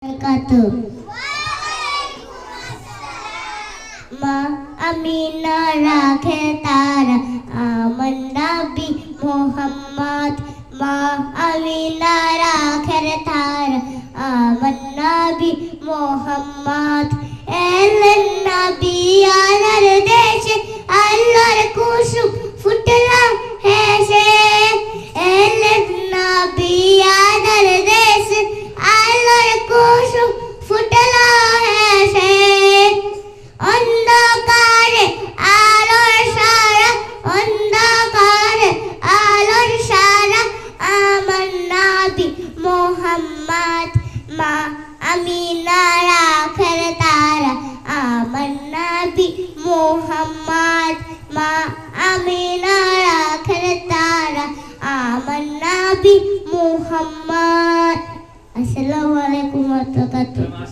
মা আমিনা রাখে তারা আমার নবী মুহাম্মদ। মা আমিনা রাখে তারা আমার নবী মুহাম্মদ। এলেন নবী আল্লাহর দেশে, আল্লাহর কুসুম ফুটলো হেসে। এলেন নবী আল্লাহর দেশে, আল্লাহর কুসুম ফুটলো হেসে। অন্ধকারে আলোর সারা, অন্ধকারে আলোর সারা আমার নবী মুহাম্মদ। মা আমিনা রাখের তারা আমার নবী মুহাম্মদ। মা আমিনা রাখের তারা আমার নবী মুহাম্মদ। আসসালামু আলাইকুম ওয়া রাহমাতুল্লাহ।